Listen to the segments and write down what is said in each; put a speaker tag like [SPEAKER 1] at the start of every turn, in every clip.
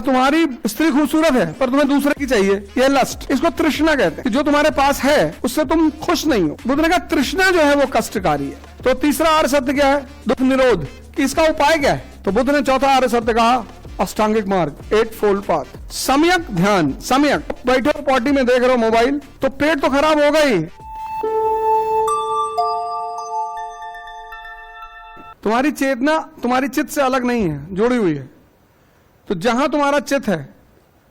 [SPEAKER 1] तुम्हारी स्त्री खूबसूरत है पर तुम्हें दूसरे की चाहिए, यह लस्ट। इसको तृष्णा कहते हैं। जो तुम्हारे पास है उससे तुम खुश नहीं हो। बुद्ध ने कहा तृष्णा जो है वो कष्टकारी है। तो तीसरा आर्य सत्य क्या है? दुख निरोध। इसका उपाय क्या है? तो बुद्ध ने चौथा आर्य सत्य कहा अष्टांगिक मार्ग, 8 फोल्ड पाथ। सम्यक ध्यान। सम्यक बैठे हो पार्टी में देख रहे हो मोबाइल, तो पेट तो खराब होगा ही। तुम्हारी चेतना तुम्हारी चित्त से अलग नहीं है, जुड़ी हुई है। तो जहां तुम्हारा चित्त है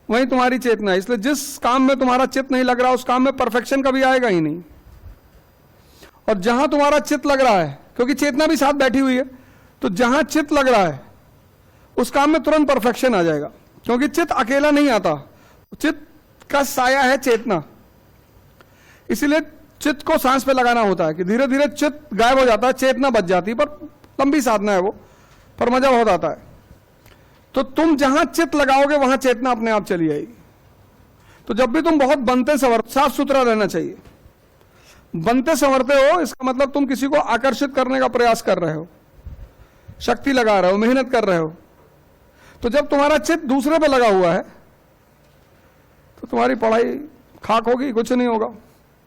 [SPEAKER 1] वहीं तुम्हारी चेतना है। इसलिए जिस काम में तुम्हारा चित्त नहीं लग रहा उस काम में परफेक्शन कभी आएगा ही नहीं। और जहां तुम्हारा चित्त लग रहा है, क्योंकि चेतना भी साथ बैठी हुई है, तो जहां चित्त लग रहा है उस काम में तुरंत परफेक्शन आ जाएगा। क्योंकि चित्त अकेला नहीं आता, चित्त का साया है चेतना। इसीलिए चित्त को सांस पे लगाना होता है कि धीरे धीरे चित्त गायब हो जाता है, चेतना बच जाती है। पर लंबी साधना है वो, पर मजा बहुत आता है। तो तुम जहां चित्त लगाओगे वहां चेतना अपने आप चली आएगी। तो जब भी तुम बहुत बनते संवरते, साफ सुथरा रहना चाहिए। बनते संवरते हो इसका मतलब तुम किसी को आकर्षित करने का प्रयास कर रहे हो, शक्ति लगा रहे हो, मेहनत कर रहे हो। तो जब तुम्हारा चित्त दूसरे पे लगा हुआ है तो तुम्हारी पढ़ाई खाक होगी, कुछ नहीं होगा।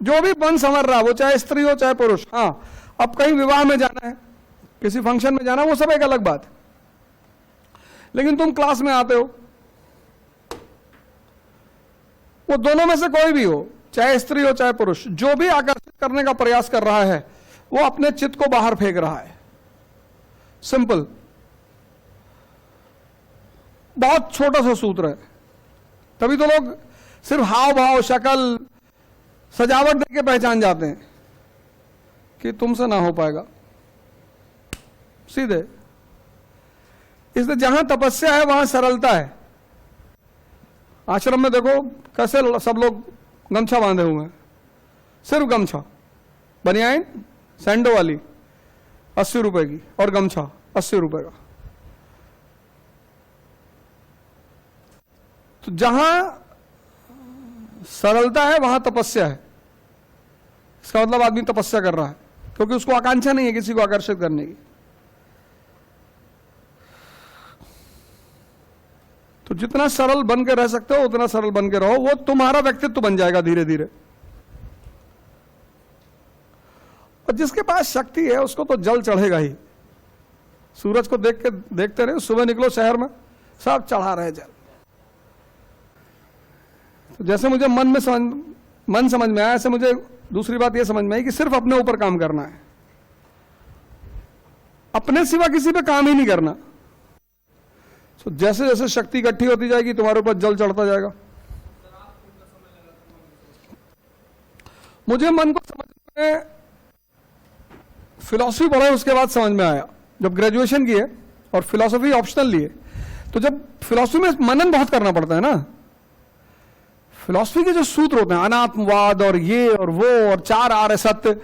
[SPEAKER 1] जो भी बन संवर रहा, वो चाहे स्त्री हो चाहे पुरुष। हाँ, अब कहीं विवाह में जाना है, किसी फंक्शन में जाना, वो सब एक अलग बात है। लेकिन तुम क्लास में आते हो, वो दोनों में से कोई भी हो, चाहे स्त्री हो चाहे पुरुष, जो भी आकर्षित करने का प्रयास कर रहा है वो अपने चित्त को बाहर फेंक रहा है। सिंपल, बहुत छोटा सा सूत्र है। तभी तो लोग सिर्फ हाव भाव, शक्ल, सजावट देख के पहचान जाते हैं कि तुमसे ना हो पाएगा, सीधे। इसलिए जहां तपस्या है वहां सरलता है। आश्रम में देखो कैसे सब लोग गमछा बांधे हुए हैं, सिर्फ गमछा, बनियाइन सैंडो वाली 80 रुपए की और गमछा 80 रुपए का। तो जहां सरलता है वहां तपस्या है। इसका मतलब आदमी तपस्या कर रहा है, क्योंकि उसको आकांक्षा नहीं है किसी को आकर्षित करने की। तो जितना सरल बन के रह सकते हो उतना सरल बन के रहो, वो तुम्हारा व्यक्तित्व बन जाएगा धीरे धीरे। और जिसके पास शक्ति है उसको तो जल चढ़ेगा ही। सूरज को देखते रहे, सुबह निकलो शहर में सब चढ़ा रहे जल। तो जैसे मुझे मन समझ में आया, ऐसे मुझे दूसरी बात यह समझ में आई कि सिर्फ अपने ऊपर काम करना है, अपने सिवा किसी पे काम ही नहीं करना। तो जैसे जैसे शक्ति इकट्ठी होती जाएगी तुम्हारे ऊपर जल चढ़ता जाएगा। मुझे मन को समझ में फिलॉसफी पढ़ा, उसके बाद समझ में आया। जब ग्रेजुएशन किए और फिलॉसफी ऑप्शनल लिए, तो जब फिलॉसफी में मनन बहुत करना पड़ता है ना, फिलॉसफी के जो सूत्र होते हैं, अनात्मवाद और ये और वो और 4 आर्य सत्य,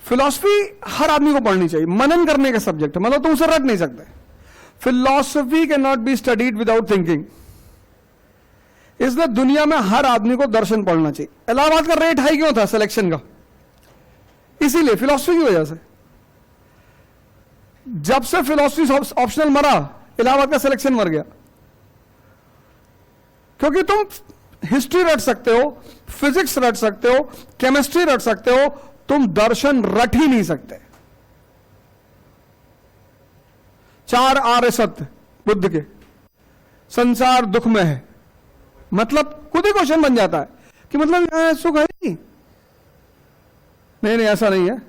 [SPEAKER 1] फिलॉसफी हर आदमी को पढ़नी चाहिए। मनन करने का सब्जेक्ट है, मतलब तुम उसे रट नहीं सकते। Philosophy can not be studied without thinking. इसलिए दुनिया में हर आदमी को दर्शन पढ़ना चाहिए। इलाहाबाद का रेट हाई क्यों था सिलेक्शन का? इसीलिए, फिलॉसफी की वजह से। जब से फिलॉसफी ऑप्शनल मरा, इलाहाबाद का सिलेक्शन मर गया। क्योंकि तुम हिस्ट्री रट सकते हो, फिजिक्स रट सकते हो, केमिस्ट्री रट सकते हो, तुम दर्शन रट ही नहीं सकते। 4 आर्य सत्य बुद्ध के, संसार दुख में है, मतलब खुद ही क्वेश्चन बन जाता है कि मतलब यहां सुख है नहीं, नहीं ऐसा नहीं है,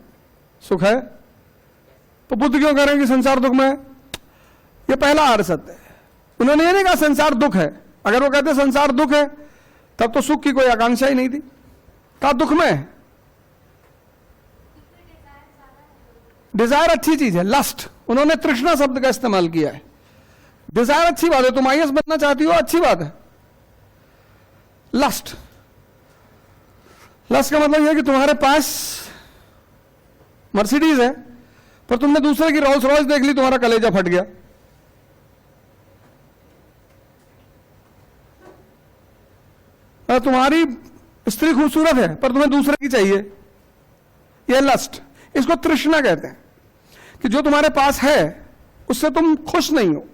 [SPEAKER 1] सुख है। तो बुद्ध क्यों कह रहे हैं कि संसार दुख में है? ये पहला आर्य सत्य है। उन्होंने ये नहीं कहा संसार दुख है। अगर वो कहते संसार दुख है तब तो सुख की कोई आकांक्षा ही नहीं थी। कहा दुख में है। डिजायर अच्छी चीज है, लस्ट। उन्होंने तृष्णा शब्द का इस्तेमाल किया है। डिजायर अच्छी बात है, तुम आईएएस बनना चाहती हो, अच्छी बात है। लस्ट का मतलब यह है कि तुम्हारे पास मर्सिडीज है पर तुमने दूसरे की रोल्स रॉयस देख ली, तुम्हारा कलेजा फट गया। तुम्हारी स्त्री खूबसूरत है पर तुम्हें दूसरे की चाहिए, यह लस्ट। इसको तृष्णा कहते हैं कि जो तुम्हारे पास है उससे तुम खुश नहीं हो।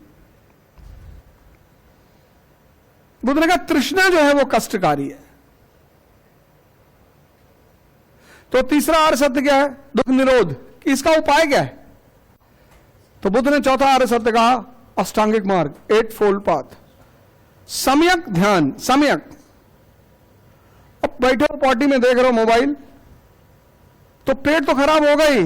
[SPEAKER 1] बुद्ध ने कहा तृष्णा जो है वो कष्टकारी है। तो तीसरा आर्य सत्य क्या है? दुख निरोध। इसका उपाय क्या है? तो बुद्ध ने चौथा आर्य सत्य कहा अष्टांगिक मार्ग, 8 फोल्ड पाथ। सम्यक ध्यान, सम्यक। अब बैठे हो पार्टी में देख रहे हो मोबाइल, तो पेट तो खराब होगा ही,